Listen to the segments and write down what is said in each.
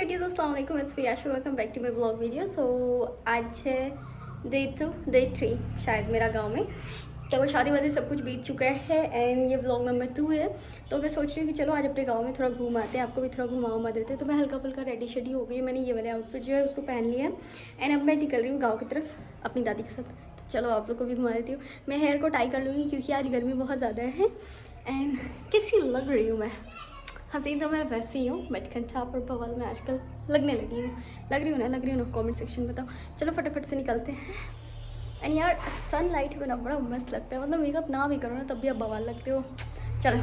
बेटीज अस्सलाम वालेकुम, it's Riyasha, welcome back to my blog video. So आज है डे 3 शायद मेरा गांव में। तो शादी वादी सब कुछ बीत चुका है एंड ये ब्लॉग नंबर 2 है। तो मैं सोच रही हूँ कि चलो आज अपने गांव में थोड़ा घूम आते हैं, आपको भी थोड़ा घुमा देते हैं। तो मैं हल्का फुल्का रेडी शेडी हो गई, मैंने ये वाले आउटफिट जो है उसको पहन लिया है एंड अब मैं निकल रही हूँ गाँव की तरफ अपनी दादी के साथ। तो चलो आप लोग को भी घुमा देती हूँ। मैं हेयर को टाई कर लूँगी क्योंकि आज गर्मी बहुत ज़्यादा है। एंड कैसी लग रही हूँ मैं? हसीन तो मैं वैसे ही हूँ, बट कंठाप और बवाल में आजकल लगने लगी हूँ। लग रही हूँ ना? कमेंट सेक्शन में बताओ। चलो फटाफट से निकलते हैं। एंड यार सनलाइट में ना बड़ा मस्त लगता है, मतलब मेकअप ना भी करो ना तब भी आप बवाल लगते हो। चलो,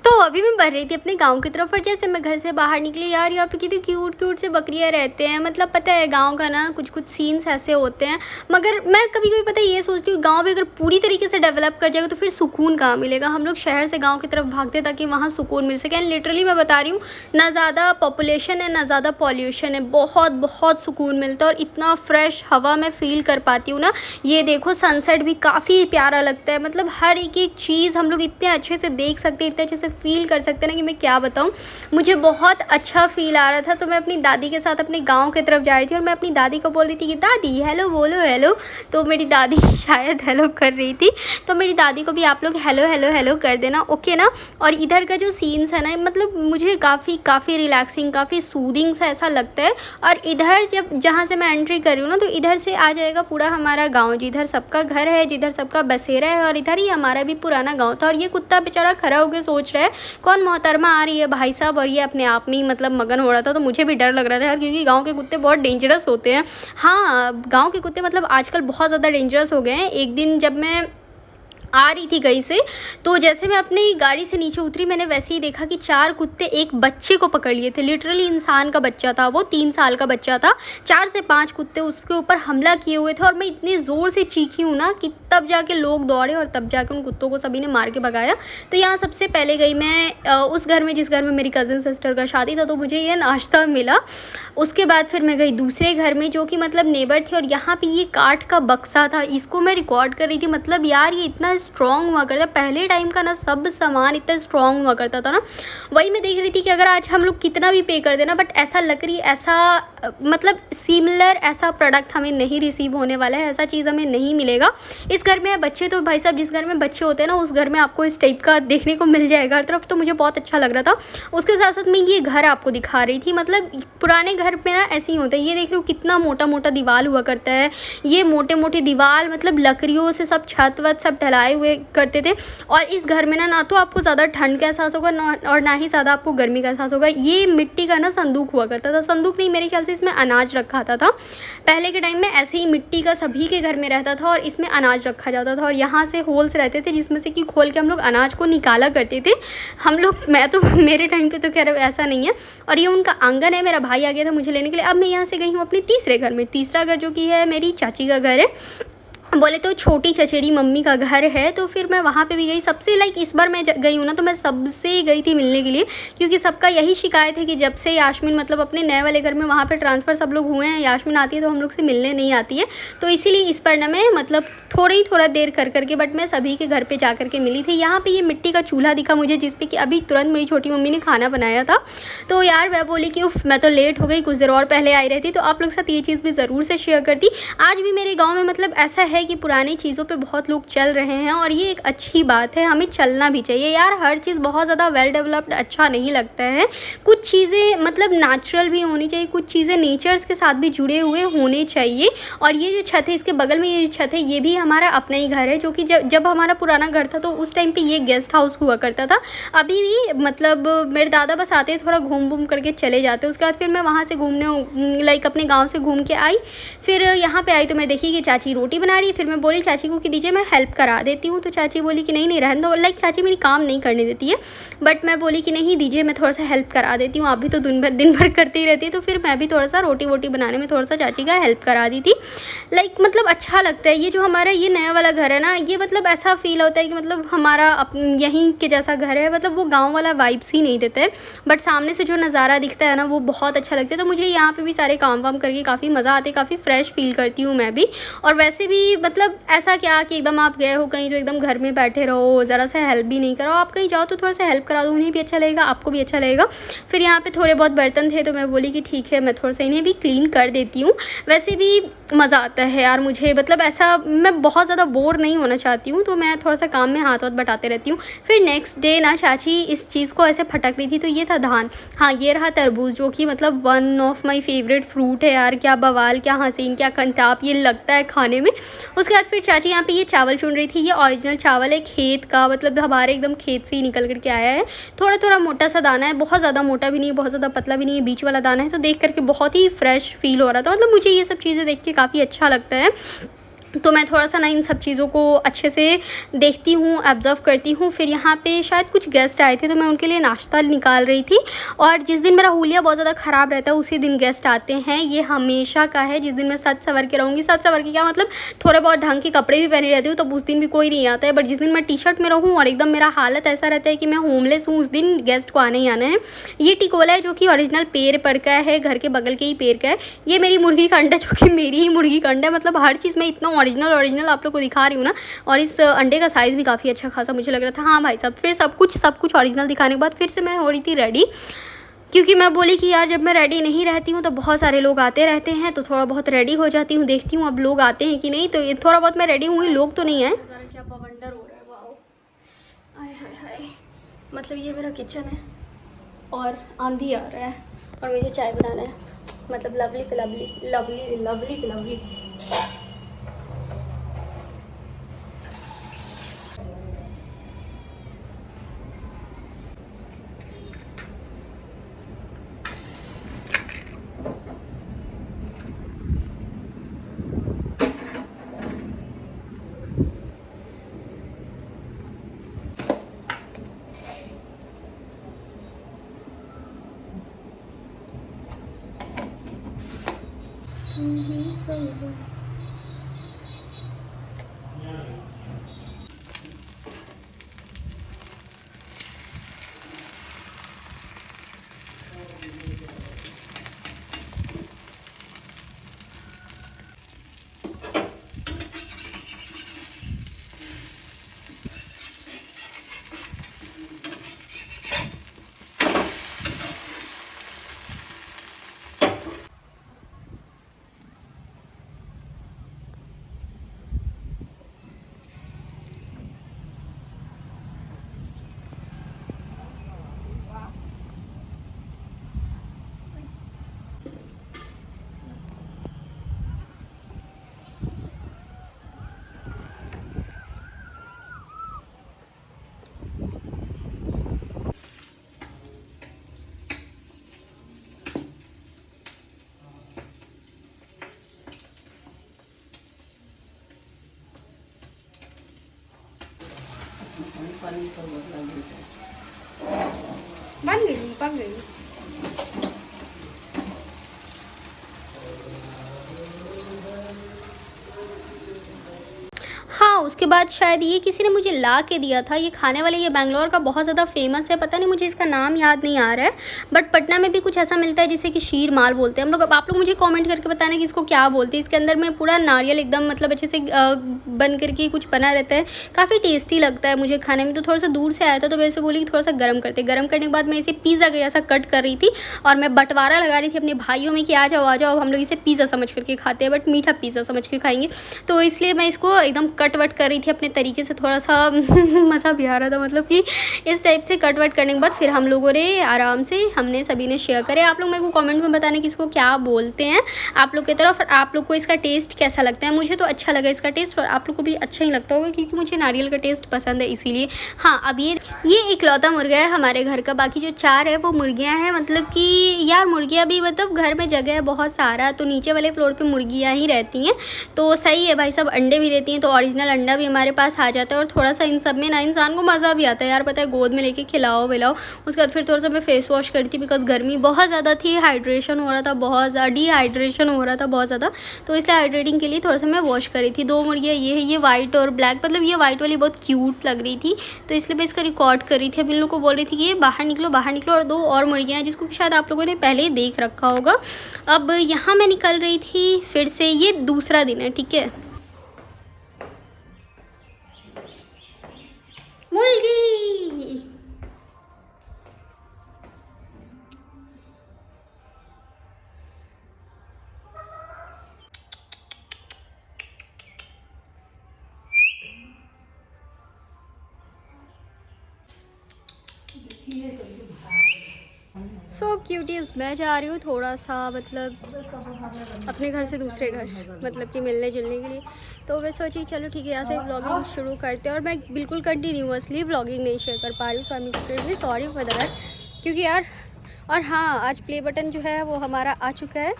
तो अभी मैं बढ़ रही थी अपने गांव की तरफ और जैसे मैं घर से बाहर निकली, यार यहाँ पे कितनी क्यूट से बकरियाँ रहते हैं। मतलब पता है गांव का ना कुछ सीन्स ऐसे होते हैं, मगर मैं कभी कभी पता है ये सोचती हूँ गांव भी अगर पूरी तरीके से डेवलप कर जाएगा तो फिर सुकून कहाँ मिलेगा। हम लोग शहर से गाँव की तरफ भागते हैं ताकि वहाँ सुकून मिल सके। एंड लिटरली मैं बता रही हूँ, ना ज़्यादा पॉपुलेशन है ना ज़्यादा पॉल्यूशन है, बहुत सुकून मिलता है और इतना फ्रेश हवा मैं फील कर पाती हूँ ना। ये देखो सनसेट भी काफ़ी प्यारा लगता है, मतलब हर एक चीज़ हम लोग इतने अच्छे से देख सकते हैं, इतने अच्छे से फील कर सकते हैं ना कि मैं क्या बताऊँ। मुझे बहुत अच्छा फील आ रहा था। तो मैं अपनी दादी के साथ अपने गांव की तरफ जा रही थी और मैं अपनी दादी को बोल रही थी कि दादी हेलो बोलो हेलो। तो मेरी दादी शायद हेलो कर रही थी, तो मेरी दादी को भी आप लोग हेलो हेलो हेलो कर देना, ओके ना। और इधर का जो सीन्स है ना, मतलब मुझे काफ़ी रिलैक्सिंग, काफ़ी सूदिंग सा ऐसा लगता है। और इधर जहाँ से मैं एंट्री कर रही हूँ ना, तो इधर से आ जाएगा पूरा हमारा गाँव, जिधर सबका घर है, जिधर सबका बसेरा है और इधर ही हमारा भी पुराना गाँव था। और ये कुत्ता बेचारा खड़ा होकर सोच रहा है कौन मोहतरमा आ रही है भाई साहब, और ये अपने आप में ही मतलब मगन हो रहा था। तो मुझे भी डर लग रहा था यार, क्योंकि गांव के कुत्ते बहुत डेंजरस होते हैं। हाँ, गांव के कुत्ते मतलब आजकल बहुत ज़्यादा डेंजरस हो गए हैं। एक दिन जब मैं आ रही थी कहीं से, तो जैसे मैं अपनी गाड़ी से नीचे उतरी, मैंने वैसे ही देखा कि 4 कुत्ते एक बच्चे को पकड़ लिए थे। लिटरली इंसान का बच्चा था वो, 3 साल का बच्चा था। 4 से 5 कुत्ते उसके ऊपर हमला किए हुए थे और मैं इतनी ज़ोर से चीखी हूँ ना कि तब जाके लोग दौड़े और तब जाके उन कुत्तों को सभी ने मार के भगाया। तो यहाँ सबसे पहले गई मैं उस घर में जिस घर में मेरी कज़न सिस्टर का शादी था, तो मुझे ये नाश्ता मिला। उसके बाद फिर मैं गई दूसरे घर में जो कि मतलब नेबर थे, और यहाँ पे ये काठ का बक्सा था, इसको मैं रिकॉर्ड कर रही थी। मतलब यार ये इतना स्ट्रॉन्ग हुआ करता, पहले टाइम का ना सब सामान इतना स्ट्रॉन्ग हुआ करता था ना। वही मैं देख रही थी कि अगर आज हम लोग कितना भी पे कर देना, बट ऐसा लकड़ी ऐसा मतलब सिमिलर ऐसा प्रोडक्ट हमें नहीं रिसीव होने वाला है, ऐसा चीज़ हमें नहीं मिलेगा। इस घर में बच्चे, तो भाई साहब जिस घर में बच्चे होते हैं ना, उस घर में आपको इस टाइप का देखने को मिल जाएगा हर तरफ। तो मुझे बहुत अच्छा लग रहा था। उसके साथ साथ मैं ये घर आपको दिखा रही थी। मतलब पुराने घर में ना ऐसे ही होता है। ये देख रहे हो कितना मोटा मोटा दीवार हुआ करता है। ये मोटे मोटे दीवार मतलब लकड़ियों से सब छत वत सब ढलाए हुए करते थे। और इस घर में ना तो आपको ज़्यादा ठंड का एहसास होगा और ना ही ज़्यादा आपको गर्मी का एहसास होगा। ये मिट्टी का ना संदूक हुआ करता था, संदूक नहीं मेरे ख्याल से इसमें अनाज रखा था। पहले के टाइम में ऐसे ही मिट्टी का सभी के घर में रहता था और इसमें अनाज रखा जाता था। और यहाँ से होल्स रहते थे जिसमें से कि खोल के हम लोग अनाज को निकाला करते थे हम लोग। मैं तो मेरे टाइम पे तो कह रहे ऐसा नहीं है। और ये उनका आंगन है। मेरा भाई आ गया था मुझे लेने के लिए। अब मैं यहाँ से गई हूँ अपने तीसरे घर में। तीसरा घर जो कि है मेरी चाची का घर है, बोले तो छोटी चचेरी मम्मी का घर है। तो फिर मैं वहाँ पे भी गई। सबसे इस बार मैं गई हूँ ना, तो मैं सबसे गई थी मिलने के लिए, क्योंकि सबका यही शिकायत है कि जब से यास्मीन मतलब अपने नए वाले घर में वहाँ पे ट्रांसफ़र सब लोग हुए हैं, यास्मीन आती है तो हम लोग से मिलने नहीं आती है। तो इसीलिए इस बार ना मैं मतलब थोड़ा देर करके बट मैं सभी के घर पर जा कर के मिली थी। यहाँ पर ये मिट्टी का चूल्हा दिखा मुझे, जिस पे कि अभी तुरंत मेरी छोटी मम्मी ने खाना बनाया था। तो यार मैं बोली कि उफ मैं तो लेट हो गई, कुछ देर और पहले आई रहती तो आप लोग के साथ ये चीज़ भी ज़रूर से शेयर करती। आज भी मेरे गाँव में मतलब ऐसा है कि पुरानी चीज़ों पे बहुत लोग चल रहे हैं और ये एक अच्छी बात है, हमें चलना भी चाहिए यार। हर चीज़ बहुत ज़्यादा वेल डेवलप्ड अच्छा नहीं लगता है। कुछ चीज़ें मतलब नेचुरल भी होनी चाहिए, कुछ चीज़ें नेचर्स के साथ भी जुड़े हुए होने चाहिए। और ये जो छत है, इसके बगल में ये जो छत है, ये भी हमारा अपना ही घर है, जो कि जब हमारा पुराना घर था तो उस टाइम पर ये गेस्ट हाउस हुआ करता था। अभी भी मतलब मेरे दादा बस आते थोड़ा घूम करके चले जाते। उसके बाद फिर मैं वहाँ से घूमने अपने गाँव से घूम के आई। फिर यहाँ पर आई तो मैं देखी कि चाची रोटी बना रही। फिर मैं बोली चाची को कि दीजिए मैं हेल्प करा देती हूँ। तो चाची बोली कि नहीं रहने दो। चाची मेरी काम नहीं करने देती है, बट मैं बोली कि नहीं दीजिए मैं थोड़ा सा हेल्प करा देती हूँ, आप भी तो दिन भर करते ही रहती है। तो फिर मैं भी थोड़ा सा रोटी वोटी बनाने में थोड़ा सा चाची का हेल्प करा दी थी। मतलब अच्छा लगता है। ये जो हमारा ये नया वाला घर है ना, ये मतलब ऐसा फील होता है कि मतलब हमारा यहीं के जैसा घर है। मतलब वो गाँव वाला वाइब्स ही नहीं देता है, बट सामने से जो नज़ारा दिखता है ना वो बहुत अच्छा लगता है। तो मुझे यहाँ पर भी सारे काम वाम करके काफ़ी मज़ा आता है, काफ़ी फ्रेश फील करती हूँ मैं भी। और वैसे भी मतलब ऐसा क्या कि एकदम आप गए हो कहीं तो एकदम घर में बैठे रहो, ज़रा सा हेल्प भी नहीं करो। आप कहीं जाओ तो थोड़ा सा हेल्प करा दो, उन्हें भी अच्छा लगेगा, आपको भी अच्छा लगेगा। फिर यहाँ पे थोड़े बहुत बर्तन थे तो मैं बोली कि ठीक है मैं थोड़ा सा इन्हें भी क्लीन कर देती हूँ। वैसे भी मज़ा आता है यार मुझे, मतलब ऐसा मैं बहुत ज़्यादा बोर नहीं होना चाहती हूँ, तो मैं थोड़ा सा काम में हाथ वाथ बटाते रहती हूँ। फिर नेक्स्ट डे ना चाची इस चीज़ को ऐसे फटक रही थी, तो ये था धान। हाँ, ये रहा तरबूज, जो कि मतलब one of my favourite fruit है यार। क्या बवाल, क्या हसीन, क्या कंटाप ये लगता है खाने में। उसके बाद फिर चाची यहाँ पे ये चावल चुन रही थी। ये ओरिजिनल चावल है खेत का, मतलब हमारे एकदम खेत से ही निकल करके आया है। थोड़ा थोड़ा मोटा सा दाना है, बहुत ज़्यादा मोटा भी नहीं है, बहुत ज़्यादा पतला भी नहीं है, बीच वाला दाना है। तो देख करके बहुत ही फ्रेश फील हो रहा था। मतलब मुझे ये सब चीज़ें देख के काफ़ी अच्छा लगता है। तो मैं थोड़ा सा ना इन सब चीज़ों को अच्छे से देखती हूँ, ऑब्ज़र्व करती हूँ। फिर यहाँ पे शायद कुछ गेस्ट आए थे तो मैं उनके लिए नाश्ता निकाल रही थी। और जिस दिन मेरा हुलिया बहुत ज़्यादा ख़राब रहता है उसी दिन गेस्ट आते हैं। ये हमेशा का है, जिस दिन मैं सज सवर के रहूँगी, सज सवर के क्या मतलब थोड़े बहुत ढंग के कपड़े भी पहने रहती हूँ, तब उस दिन भी कोई नहीं आता है। बट जिस दिन मैं टी शर्ट में रहूँ और एकदम मेरा हालत ऐसा रहता है कि मैं होमलेस हूँ, उस दिन गेस्ट को आना ही आना है। ये टिकोला है जो कि ओरिजिनल पेड़ पर का है, घर के बगल के ही पेड़ का है। ये मेरी मुर्गी का अंडा, जो कि मेरी ही मुर्गी का अंडा है। मतलब हर चीज़ में इतना ओरिजिनल आप लोग को दिखा रही हूँ ना। और इस अंडे का साइज़ भी काफ़ी अच्छा खासा मुझे लग रहा था। हाँ भाई साहब, फिर सब कुछ ओरिजिनल दिखाने के बाद फिर से मैं हो रही थी रेडी, क्योंकि मैं बोली कि यार जब मैं रेडी नहीं रहती हूँ तो बहुत सारे लोग आते रहते हैं, तो थोड़ा बहुत रेडी हो जाती हूँ, देखती हूँ अब लोग आते हैं कि नहीं। तो ये थोड़ा बहुत मैं रेडी हुई, लोग तो नहीं आए। क्या बवंडर हो रहा है, वाओ, आय हाय हाय। मतलब ये मेरा किचन है और आंधी आ रहा है और मुझे चाय बनाना है। मतलब लवली पे लवली, लवली लवली पे लवली। पक गई। हाँ, उसके बाद शायद ये किसी ने मुझे ला के दिया था, ये खाने वाले, ये बैंगलोर का बहुत ज़्यादा फेमस है। पता नहीं मुझे इसका नाम याद नहीं आ रहा है, बट पटना में भी कुछ ऐसा मिलता है जिसे कि शीर माल बोलते हैं हम लोग। अब आप लोग मुझे कमेंट करके बताना कि इसको क्या बोलते हैं। इसके अंदर में पूरा नारियल एकदम मतलब अच्छे से बन करके कुछ बना रहता है, काफ़ी टेस्टी लगता है मुझे खाने में। तो थोड़ा सा दूर से आया था तो मैं ऐसे बोली कि थोड़ा सा गर्म करते। गर्म करने के बाद मैं इसे पिज़्ज़ा के जैसा कट कर रही थी और मैं बंटवारा लगा रही थी अपने भाइयों में कि आ जाओ अब हम लोग इसे पिज़्ज़ा समझ करके खाते हैं, बट मीठा पिज़्ज़ा समझ के खाएंगे। तो इसलिए मैं इसको एकदम कट वट कर रही थी अपने तरीके से, थोड़ा सा मज़ा भी आ रहा था। मतलब कि इस टाइप से कट वट करने के बाद फिर हम लोगों ने आराम से हमने सभी ने शेयर करे। आप लोग मेरे को कमेंट में बताने कि इसको क्या बोलते हैं आप लोग की तरफ, आप लोग को इसका टेस्ट कैसा लगता है। मुझे तो अच्छा लगा इसका टेस्ट और आप लोग को भी अच्छा ही लगता होगा, क्योंकि मुझे नारियल का टेस्ट पसंद है इसीलिए। हाँ, अब ये इकलौता मुर्गा है हमारे घर का, बाकी जो 4 है वो मुर्गियाँ हैं। मतलब कि यार मुर्गियाँ भी, मतलब घर में जगह है बहुत सारा, तो नीचे वाले फ्लोर पर मुर्गियाँ ही रहती हैं, तो सही है भाई। सब अंडे भी देती हैं, तो ओरिजिनल अंडा भी हमारे पास आ जाता है। और थोड़ा सा इन सब में ना इंसान को मज़ा भी आता है यार, पता है, गोद में लेके खिलाओ विलाओ। उसके बाद फिर थोड़ा सा मैं फेस वॉश करी थी, बिकॉज गर्मी बहुत ज़्यादा थी, हाइड्रेशन हो रहा था बहुत ज़्यादा, डिहाइड्रेशन हो रहा था बहुत ज़्यादा, तो इसलिए हाइड्रेटिंग के लिए थोड़ा सा मैं वॉश करी थी। 2 मुर्गियाँ ये है, ये वाइट और ब्लैक, मतलब ये वाइट वाली बहुत क्यूट लग रही थी, तो इसलिए मैं इसका रिकॉर्ड कर रही थी। अब इन लोग को बोल रही थी कि ये बाहर निकलो बाहर निकलो। और 2 और मुर्गियाँ हैं जिसको शायद आप लोगों ने पहले ही देख रखा होगा। अब यहाँ मैं निकल रही थी फिर से, ये दूसरा दिन है, ठीक है। मुर्गी। सो क्यूटीज, मैं जा रही हूँ थोड़ा सा मतलब अपने घर से दूसरे घर, मतलब कि मिलने जुलने के लिए। तो मैं सोची चलो ठीक है यहाँ से व्लॉगिंग शुरू करते हैं। और मैं बिल्कुल कंटिन्यूअसली व्लॉगिंग नहीं शेयर कर पा रही हूँ, so I am extremely sorry for that. क्योंकि यार, और हाँ, आज प्ले बटन जो है वो हमारा आ चुका है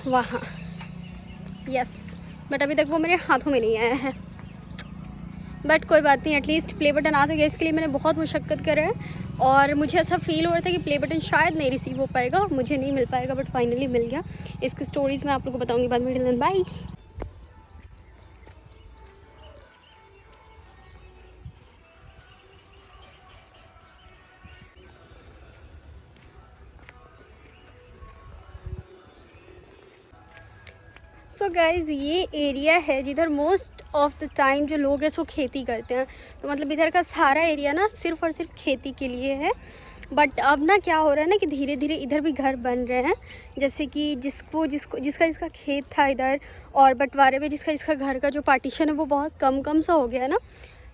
वहाँ, यस, बट अभी तक वो मेरे हाथों में नहीं आया है। बट कोई बात नहीं, एटलीस्ट प्ले बटन आ तो गया। इसके लिए मैंने बहुत मुशक्क़त करे है और मुझे ऐसा फील हो रहा था कि प्ले बटन शायद नहीं रिसीव हो पाएगा, मुझे नहीं मिल पाएगा, बट फाइनली मिल गया। इसकी स्टोरीज़ मैं आप लोगों को बताऊंगी बाद में। बाय। सो गाइज़, ये एरिया है जिधर मोस्ट ऑफ द टाइम जो लोग हैं सो खेती करते हैं। तो मतलब इधर का सारा एरिया ना सिर्फ़ और सिर्फ खेती के लिए है। बट अब ना क्या हो रहा है ना कि धीरे धीरे इधर भी घर बन रहे हैं। जैसे कि जिसका खेत था इधर, और बंटवारे में जिसका घर का जो पार्टीशन है वो बहुत कम सा हो गया है ना,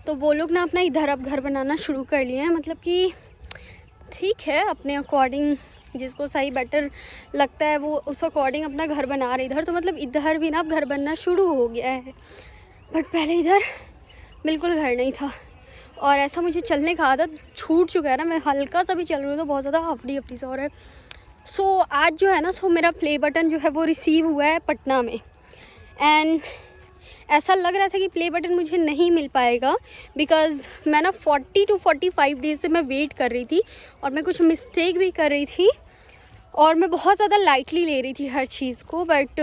तो वो लोग ना अपना इधर अब घर बनाना शुरू कर लिए हैं। मतलब कि ठीक है, अपने अकॉर्डिंग जिसको सही बेटर लगता है वो उस अकॉर्डिंग अपना घर बना रहे इधर। तो मतलब इधर भी ना अब घर बनना शुरू हो गया है, बट पहले इधर बिल्कुल घर नहीं था। और ऐसा मुझे चलने का आदत छूट चुका है ना, मैं हल्का सा भी चल रही हूँ तो बहुत ज़्यादा हफड़ी सा हो रहा है। सो आज जो है ना, मेरा प्ले बटन जो है वो रिसीव हुआ है पटना में। एंड ऐसा लग रहा था कि प्ले बटन मुझे नहीं मिल पाएगा, बिकॉज़ मैं ना 40 to 45 डेज़ से मैं वेट कर रही थी और मैं कुछ मिस्टेक भी कर रही थी और मैं बहुत ज़्यादा लाइटली ले रही थी हर चीज़ को। बट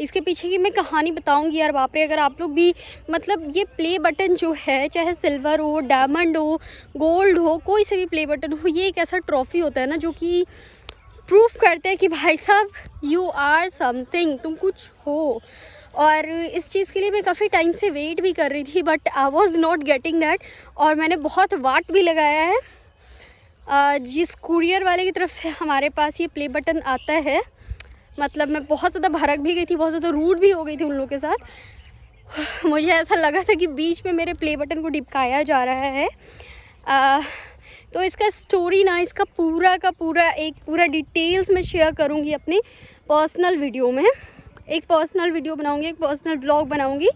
इसके पीछे की मैं कहानी बताऊंगी यार, बाप रे। अगर आप लोग भी मतलब ये प्ले बटन जो है, चाहे सिल्वर हो, डायमंड हो, गोल्ड हो, कोई से भी प्ले बटन हो, ये एक ऐसा ट्रॉफ़ी होता है ना जो कि प्रूफ करते हैं कि भाई साहब यू आर समथिंग, तुम कुछ हो। और इस चीज़ के लिए मैं काफ़ी टाइम से वेट भी कर रही थी, but I was not getting that. और मैंने बहुत वाट भी लगाया है जिस कुरियर वाले की तरफ से हमारे पास ये प्ले बटन आता है। मतलब मैं बहुत ज़्यादा भड़क भी गई थी, बहुत ज़्यादा रूड भी हो गई थी उन लोगों के साथ। मुझे ऐसा लगा था कि बीच में मेरे प्ले बटन को डिपकाया जा रहा है। तो इसका स्टोरी ना, इसका पूरा का पूरा एक पूरा डिटेल्स में शेयर करूँगी अपनी पर्सनल वीडियो में। एक पर्सनल वीडियो बनाऊँगी, एक पर्सनल व्लॉग बनाऊँगी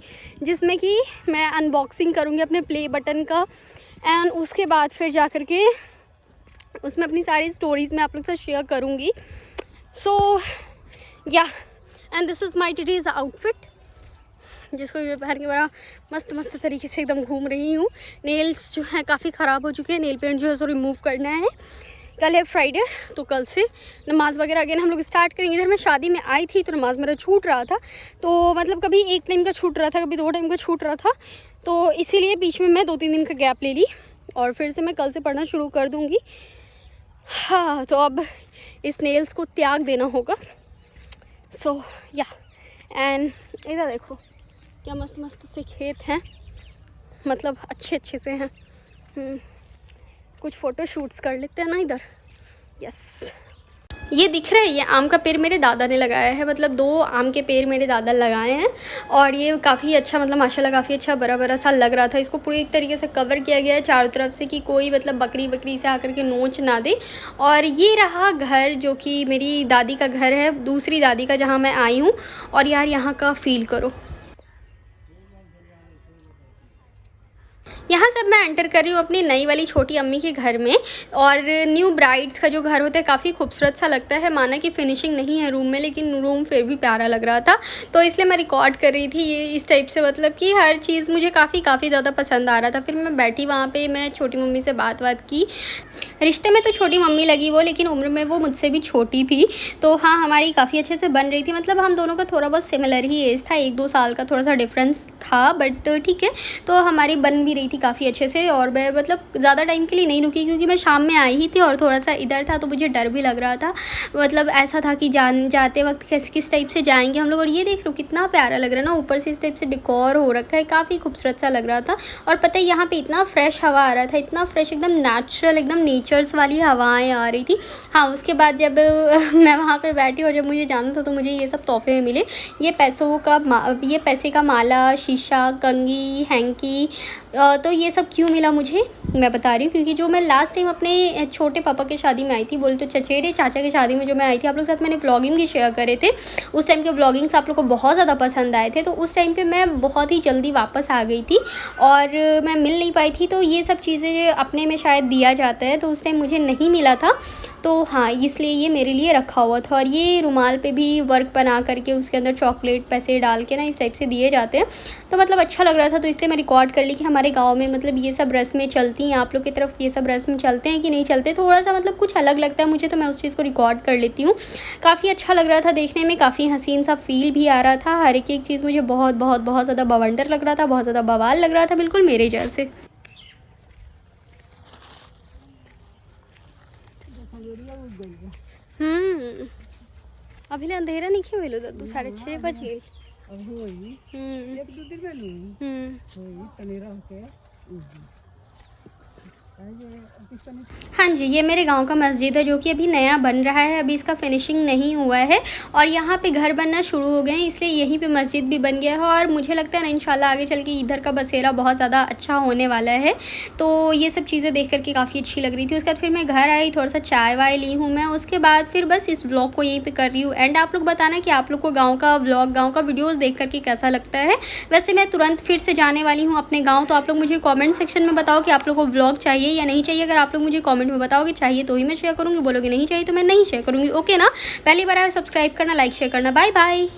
जिसमें कि मैं अनबॉक्सिंग करूँगी अपने प्ले बटन का। एंड उसके बाद फिर जा कर के उसमें अपनी सारी स्टोरीज़ मैं आप लोग से शेयर करूँगी। सो या, and this is my today's outfit, जिसको मैं पहन के बड़ा मस्त तरीके से एकदम घूम रही हूँ। नेल्स जो हैं काफ़ी ख़राब हो चुके हैं, नेल पेंट जो है सो रिमूव करना है। कल है फ्राइडे, तो कल से नमाज़ वगैरह अगेन हम लोग स्टार्ट करेंगे। इधर मैं शादी में आई थी तो नमाज़ मेरा छूट रहा था, तो मतलब कभी एक टाइम का छूट रहा था, कभी 2 टाइम का छूट रहा था, तो इसीलिए बीच में मैं 2-3 दिन का गैप ले ली और फिर से मैं कल से पढ़ना शुरू कर दूँगी। हाँ, तो अब इस नेल्स को त्याग देना होगा। सो या, एंड इधर देखो क्या मस्त से खेत हैं, मतलब अच्छे से हैं। कुछ फ़ोटो शूट्स कर लेते हैं ना इधर। यस, ये दिख रहा है, ये आम का पेड़ मेरे दादा ने लगाया है। मतलब 2 आम के पेड़ मेरे दादा लगाए हैं और ये काफ़ी अच्छा, मतलब माशाल्लाह काफ़ी अच्छा बड़ा सा लग रहा था। इसको पूरी एक तरीके से कवर किया गया है चारों तरफ से कि कोई मतलब बकरी से आकर के नोच ना दे। और ये रहा घर जो कि मेरी दादी का घर है, दूसरी दादी का, जहाँ मैं आई हूँ। और यार यहाँ का फ़ील करो, यहाँ से अब मैं एंटर कर रही हूँ अपनी नई वाली छोटी अम्मी के घर में। और न्यू ब्राइड्स का जो घर होता है काफ़ी खूबसूरत सा लगता है। माना कि फिनिशिंग नहीं है रूम में, लेकिन रूम फिर भी प्यारा लग रहा था, तो इसलिए मैं रिकॉर्ड कर रही थी ये इस टाइप से। मतलब कि हर चीज़ मुझे काफ़ी ज़्यादा पसंद आ रहा था। फिर मैं बैठी वहाँ पर, मैं छोटी मम्मी से बात की। रिश्ते में तो छोटी मम्मी लगी वो, लेकिन उम्र में वो मुझसे भी छोटी थी। तो हाँ, हमारी काफ़ी अच्छे से बन रही थी। मतलब हम दोनों का थोड़ा बहुत सिमिलर ही एज था, 1-2 साल का थोड़ा सा डिफरेंस था, बट ठीक है। तो हमारी बन भी रही थी थी काफ़ी अच्छे से, और मैं मतलब ज़्यादा टाइम के लिए नहीं रुकी क्योंकि मैं शाम में आई ही थी और थोड़ा सा इधर था तो मुझे डर भी लग रहा था। मतलब ऐसा था कि जाते वक्त किस टाइप से जाएंगे हम लोग। और ये देख लो कितना प्यारा लग रहा है ना, ऊपर से इस टाइप से डेकोर हो रखा है, काफ़ी खूबसूरत सा लग रहा था। और पता है यहाँ पे इतना फ्रेश हवा आ रहा था, इतना फ्रेश, एकदम नेचुरल, एकदम नेचर्स वाली हवाएं आ रही थी। हाँ, उसके बाद जब मैं वहाँ पे बैठी और जब मुझे जाना था तो मुझे ये सब तोहफे में मिले। ये पैसे का माला, शीशा, कंघी, हैंकी। तो ये सब क्यों मिला मुझे, मैं बता रही हूँ, क्योंकि जो मैं लास्ट टाइम अपने छोटे पापा की शादी में आई थी, बोले तो चचेरे चाचा की शादी में जो मैं आई थी, आप लोग के साथ मैंने व्लॉगिंग भी शेयर करे थे। उस टाइम के व्लॉगिंग्स आप लोग को बहुत ज़्यादा पसंद आए थे, तो उस टाइम पे मैं बहुत ही जल्दी वापस आ गई थी और मैं मिल नहीं पाई थी। तो ये सब चीज़ें अपने में शायद दिया जाता है, तो उस टाइम मुझे नहीं मिला था। तो हाँ, इसलिए ये मेरे लिए रखा हुआ था। और ये रुमाल पे भी वर्क बना करके उसके अंदर चॉकलेट पैसे डाल के ना इस टाइप से दिए जाते हैं। तो मतलब अच्छा लग रहा था, तो इसलिए मैं रिकॉर्ड कर ली कि हमारे गांव में मतलब ये सब रस्में चलती हैं। आप लोग की तरफ ये सब रस्में चलते हैं कि नहीं चलते, थोड़ा सा मतलब कुछ अलग लगता है मुझे, तो मैं उस चीज़ को रिकॉर्ड कर लेती हूँ। काफ़ी अच्छा लग रहा था देखने में, काफ़ी हसीन सा फील भी आ रहा था। हर एक चीज़ मुझे बहुत बहुत बहुत ज़्यादा बवंडर लग रहा था, बहुत ज़्यादा बवाल लग रहा था, बिल्कुल मेरे जैसे। अभी अंधेरा नहीं क्यों भेलो दू 6:30 बज गई। हाँ जी, ये मेरे गांव का मस्जिद है जो कि अभी नया बन रहा है, अभी इसका फिनिशिंग नहीं हुआ है और यहाँ पे घर बनना शुरू हो गए हैं, इसलिए यहीं पे मस्जिद भी बन गया है। और मुझे लगता है ना इंशाल्लाह आगे चल के इधर का बसेरा बहुत ज़्यादा अच्छा होने वाला है। तो ये सब चीज़ें देख करके काफ़ी अच्छी लग रही थी। उसके बाद फिर मैं घर आई, थोड़ा सा चाय वाय ली हूँ मैं, उसके बाद फिर बस इस व्लॉग को यहीं पर कर रही हूँ एंड। आप लोग बताना कि आप लोग को गाँव का व्लॉग, गाँव का वीडियोज़ देख करके कैसा लगता है। वैसे मैं तुरंत फिर से जाने वाली हूँ अपने गाँव, तो आप लोग मुझे कॉमेंट सेक्शन में बताओ कि आप लोग को व्लॉग चाहिए या नहीं चाहिए। अगर आप लोग मुझे कमेंट में बताओगे चाहिए तो ही मैं शेयर करूँगी, बोलोगे नहीं चाहिए तो मैं नहीं शेयर करूँगी, ओके ना। पहली बार आए सब्सक्राइब करना, लाइक शेयर करना। Bye bye.